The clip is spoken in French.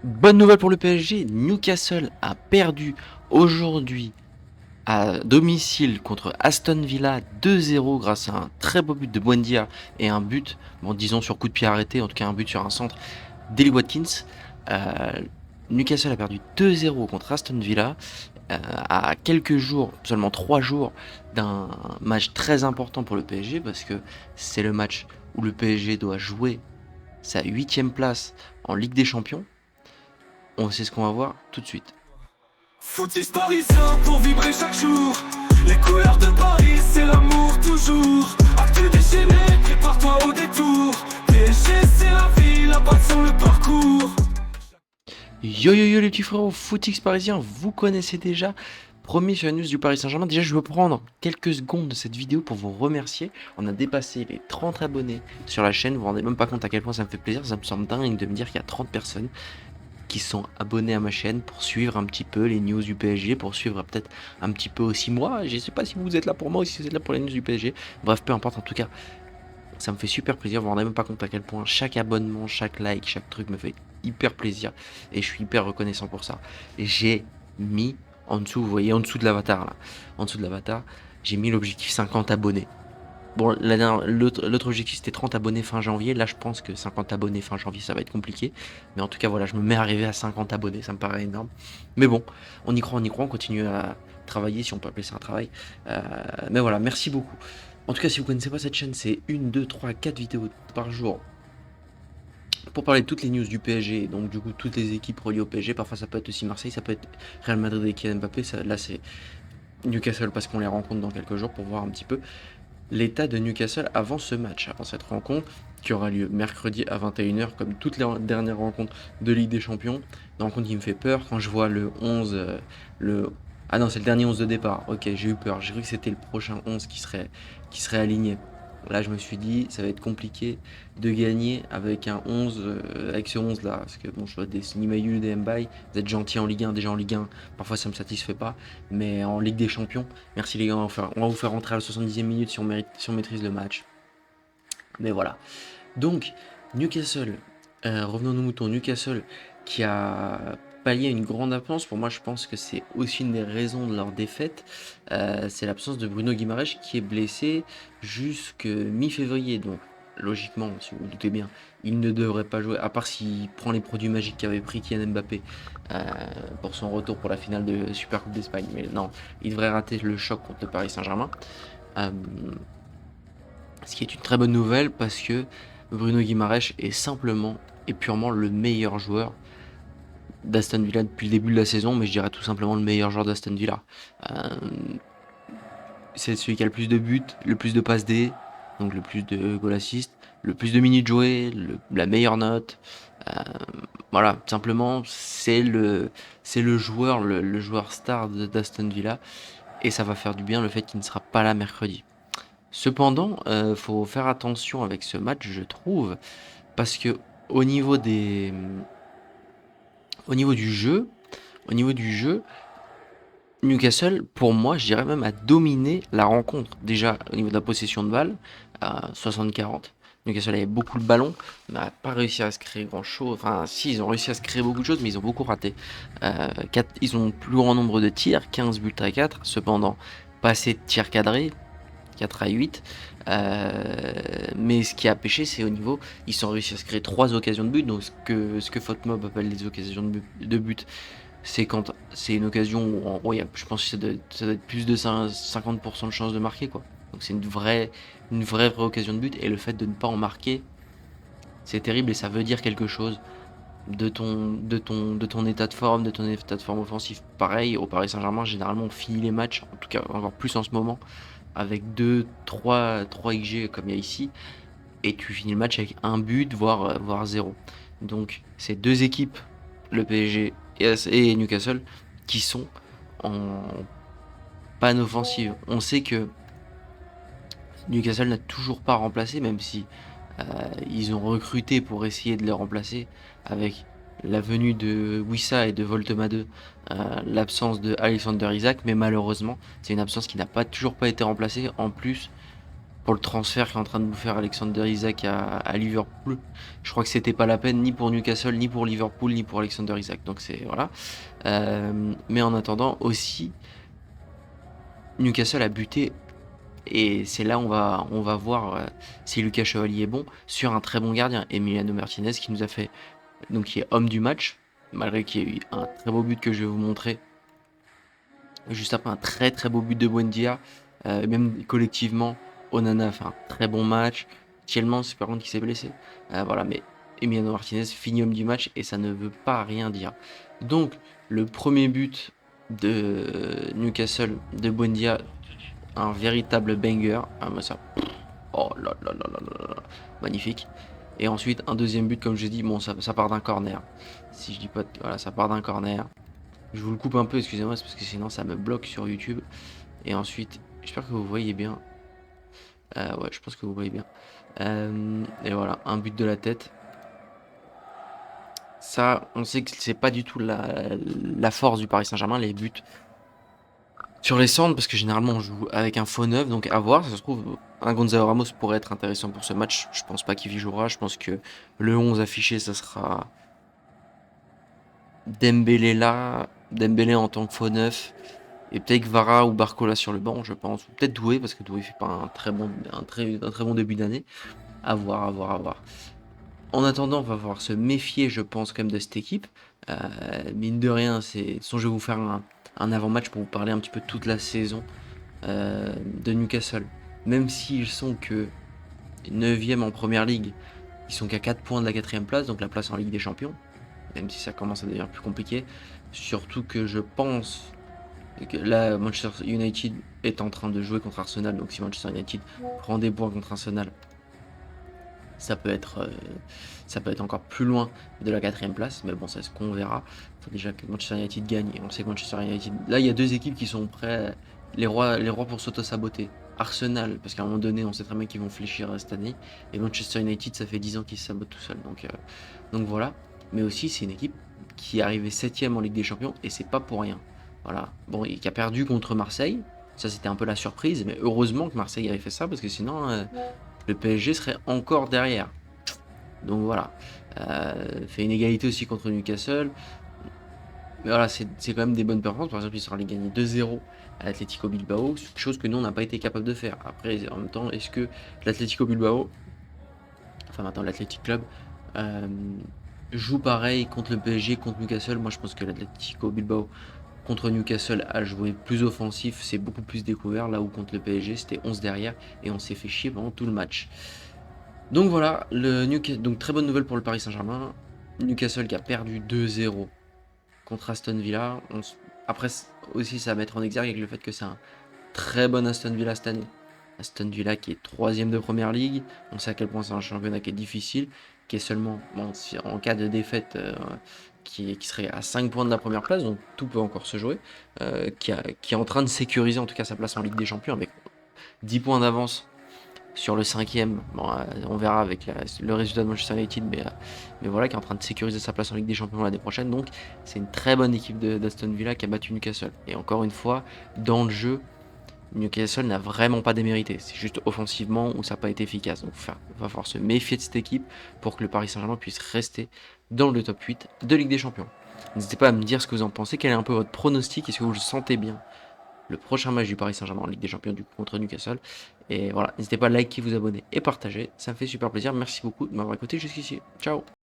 Bonne nouvelle pour le PSG, Newcastle a perdu aujourd'hui à domicile contre Aston Villa 2-0 grâce à un très beau but de Buendia et un but, bon disons sur coup de pied arrêté, en tout cas un but sur un centre d'Eli Watkins. Euh, Newcastle a perdu 2-0 contre Aston Villa à quelques jours, seulement 3 jours d'un match très important pour le PSG parce que c'est le match où le PSG doit jouer sa 8e place en Ligue des Champions. On sait ce qu'on va voir tout de suite. Footix parisien pour vibrer chaque jour. Les couleurs de Paris, c'est l'amour toujours. Actu déchaîné, prépare-toi au détour. PSG, c'est la vie, la batte sur le parcours. Yo yo yo les petits frérots, Footix parisien, vous connaissez déjà. Premier sur la news du Paris Saint-Germain. Déjà, je veux prendre quelques secondes de cette vidéo pour vous remercier. On a dépassé les 30 abonnés sur la chaîne. Vous vous rendez même pas compte à quel point ça me fait plaisir. Ça me semble dingue de me dire qu'il y a 30 personnes qui sont abonnés à ma chaîne pour suivre un petit peu les news du PSG, pour suivre peut-être un petit peu aussi moi. Je sais pas si vous êtes là pour moi ou si vous êtes là pour les news du PSG. Bref, peu importe, en tout cas, ça me fait super plaisir. Vous vous rendez même pas compte à quel point chaque abonnement, chaque like, chaque truc me fait hyper plaisir. Et je suis hyper reconnaissant pour ça. Et j'ai mis en dessous, vous voyez, en dessous de l'avatar là, en dessous de l'avatar, j'ai mis l'objectif 50 abonnés. Bon, l'autre objectif c'était 30 abonnés fin janvier. Là, je pense que 50 abonnés fin janvier, ça va être compliqué. Mais en tout cas, voilà, je me mets à arriver à 50 abonnés. Ça me paraît énorme. Mais bon, on y croit, on continue à travailler, si on peut appeler ça un travail. Mais voilà, merci beaucoup. En tout cas, si vous ne connaissez pas cette chaîne, c'est 1, 2, 3, 4 vidéos par jour pour parler de toutes les news du PSG, donc du coup toutes les équipes reliées au PSG. Parfois ça peut être aussi Marseille, ça peut être Real Madrid et Kylian Mbappé. Là c'est Newcastle parce qu'on les rencontre dans quelques jours pour voir un petit peu l'état de Newcastle avant ce match, avant cette rencontre qui aura lieu mercredi à 21h comme toutes les dernières rencontres de Ligue des Champions. Une rencontre qui me fait peur quand je vois le 11, le... Ah non, c'est le dernier 11 de départ. Ok, j'ai eu peur, j'ai cru que c'était le prochain 11 qui serait aligné. Là, je me suis dit, ça va être compliqué de gagner avec un 11, avec ce 11 là. Parce que bon, je vois des Sinimayou, des Mbaye, vous êtes gentils en Ligue 1, déjà en Ligue 1, parfois ça me satisfait pas. Mais en Ligue des Champions, merci les gars, on va vous faire rentrer à la 70e minute si on maîtrise le match. Mais voilà. Donc, Newcastle, revenons aux moutons, Newcastle qui a pallié une grande absence. Pour moi, je pense que c'est aussi une des raisons de leur défaite. C'est l'absence de Bruno Guimaraes qui est blessé jusque mi-février. Donc, logiquement, si vous vous doutez bien, il ne devrait pas jouer, à part s'il prend les produits magiques qu'avait pris Kylian Mbappé euh, pour son retour pour la finale de Super Coupe d'Espagne. Mais non, il devrait rater le choc contre le Paris Saint-Germain. Euh, Ce qui est une très bonne nouvelle parce que Bruno Guimaraes est simplement et purement le meilleur joueur d'Aston Villa depuis le début de la saison, mais je dirais tout simplement le meilleur joueur d'Aston Villa. Euh, c'est celui qui a le plus de buts, le plus de passes D, donc le plus de goal assist, le plus de minutes jouées, la meilleure note. Euh, voilà, simplement c'est le joueur, le joueur star d'Aston Villa, et ça va faire du bien le fait qu'il ne sera pas là mercredi. Cependant, faut faire attention avec ce match, je trouve, parce que au niveau des, au niveau du jeu, au niveau du jeu, Newcastle, pour moi, je dirais même a dominé la rencontre. Déjà, au niveau de la possession de balle, à 60-40. Newcastle avait beaucoup le ballon, mais n'a pas réussi à se créer grand chose. Enfin, si, ils ont réussi à se créer beaucoup de choses, mais ils ont beaucoup raté. Ils ont le plus grand nombre de tirs, 15 buts à 4. Cependant, pas assez de tirs cadrés, 4 à 8. Mais ce qui a pêché, c'est au niveau. Ils ont réussi à se créer 3 occasions de but. Donc, ce que Fotmob appelle les occasions de but, c'est quand c'est une occasion où, en gros, je pense que ça doit être plus de 50% de chances de marquer, quoi. Donc, c'est une vraie occasion de but. Et le fait de ne pas en marquer, c'est terrible et ça veut dire quelque chose de ton état de forme, de ton état de forme offensif. Pareil, au Paris Saint-Germain, généralement, on finit les matchs, en tout cas, encore plus en ce moment, avec 2, 3 XG comme il y a ici, et tu finis le match avec un but, voire zéro. Donc, c'est deux équipes, le PSG et Newcastle, qui sont en panne offensive. On sait que Newcastle n'a toujours pas remplacé, même si ils ont recruté pour essayer de le remplacer avec la venue de Wissa et de Voltemade, l'absence de Alexander Isaac, mais malheureusement, c'est une absence qui n'a toujours pas été remplacée. En plus, pour le transfert qu'est en train de nous faire Alexander Isak à Liverpool. Je crois que c'était pas la peine ni pour Newcastle, ni pour Liverpool, ni pour Alexander Isak. Donc c'est voilà. Mais en attendant aussi, Newcastle a buté et c'est là on va voir si Lucas Chevalier est bon sur un très bon gardien, Emiliano Martinez, qui nous a fait donc qui est homme du match, malgré qu'il y ait eu un très beau but que je vais vous montrer juste après un très très beau but de Buendia. Même collectivement, Onana a fait un très bon match. Tielemans, c'est par contre qui s'est blessé. Voilà, mais Emiliano Martinez finit homme du match et ça ne veut pas rien dire. Donc, le premier but de Newcastle de Buendia, un véritable banger. Ah, moi ça. Oh là là là là là là. Magnifique. Et ensuite, un deuxième but, comme je dis, bon, ça part d'un corner. Si je dis pas. Voilà, ça part d'un corner. Je vous le coupe un peu, excusez-moi, c'est parce que sinon ça me bloque sur YouTube. Et ensuite, j'espère que vous voyez bien. Ouais, je pense que vous voyez bien. Et voilà, un but de la tête. Ça, on sait que c'est pas du tout la force du Paris Saint-Germain, les buts sur les centres, parce que généralement on joue avec un faux neuf, donc à voir. Ça se trouve, un Gonzalo Ramos pourrait être intéressant pour ce match. Je pense pas qu'il y jouera. Je pense que le 11 affiché, ça sera Dembélé là, Dembélé en tant que faux neuf. Et peut-être Vara ou Barcola sur le banc, je pense. Ou peut-être Doué, parce que Doué fait pas un très bon début d'année. À voir, à voir, à voir. En attendant, on va falloir se méfier, je pense, quand même de cette équipe. Mine de rien, je vais vous faire un avant-match pour vous parler un petit peu de toute la saison de Newcastle. Même s'ils sont que 9e en première ligue, ils sont qu'à 4 points de la 4e place, donc la place en Ligue des Champions. Même si ça commence à devenir plus compliqué. Surtout que je pense que là, Manchester United est en train de jouer contre Arsenal. Donc si Manchester United prend des points contre Arsenal, ça peut être encore plus loin de la 4e place. Mais bon, c'est ce qu'on verra. Il faut déjà que Manchester United gagne. Et on sait que Manchester United... Là, il y a deux équipes qui sont prêts, les rois pour s'auto-saboter. Arsenal, parce qu'à un moment donné, on sait très bien qu'ils vont fléchir cette année. Et Manchester United, ça fait 10 ans qu'ils se sabotent tout seuls. Donc voilà. Mais aussi, c'est une équipe qui est arrivée 7e en Ligue des Champions. Et c'est pas pour rien. Voilà. Bon, et qui a perdu contre Marseille. Ça, c'était un peu la surprise. Mais heureusement que Marseille avait fait ça, parce que sinon, le PSG serait encore derrière. Donc voilà. Fait une égalité aussi contre Newcastle. Mais voilà, c'est quand même des bonnes performances. Par exemple, ils sont allés gagner 2-0 à l'Atlético Bilbao, chose que nous, on n'a pas été capable de faire. Après, en même temps, est-ce que l'Atlético Bilbao, enfin maintenant l'Athletic Club, joue pareil contre le PSG, contre Newcastle? Moi, je pense que l'Atlético Bilbao contre Newcastle a joué plus offensif, c'est beaucoup plus découvert, là où contre le PSG, c'était 11 derrière et on s'est fait chier pendant tout le match. Donc voilà, donc très bonne nouvelle pour le Paris Saint-Germain. Newcastle qui a perdu 2-0 contre Aston Villa. Après aussi, ça va mettre en exergue avec le fait que c'est un très bon Aston Villa cette année. Aston Villa qui est 3e de première ligue. On sait à quel point c'est un championnat qui est difficile, qui est seulement, bon, en cas de défaite, qui serait à 5 points de la première place, donc tout peut encore se jouer. Qui est en train de sécuriser en tout cas sa place en Ligue des Champions avec 10 points d'avance sur le 5e. Bon, on verra avec le résultat de Manchester United, mais voilà, qui est en train de sécuriser sa place en Ligue des Champions l'année prochaine. Donc c'est une très bonne équipe d'Aston Villa qui a battu Newcastle. Et encore une fois, dans le jeu, Newcastle n'a vraiment pas démérité. C'est juste offensivement où ça n'a pas été efficace. Donc il va falloir se méfier de cette équipe pour que le Paris Saint-Germain puisse rester dans le top 8 de Ligue des Champions. N'hésitez pas à me dire ce que vous en pensez, quel est un peu votre pronostic, est-ce que vous le sentez bien le prochain match du Paris Saint-Germain en Ligue des Champions du coup, contre Newcastle. Et voilà, n'hésitez pas à liker, vous abonner et partager, ça me fait super plaisir. Merci beaucoup de m'avoir écouté jusqu'ici. Ciao.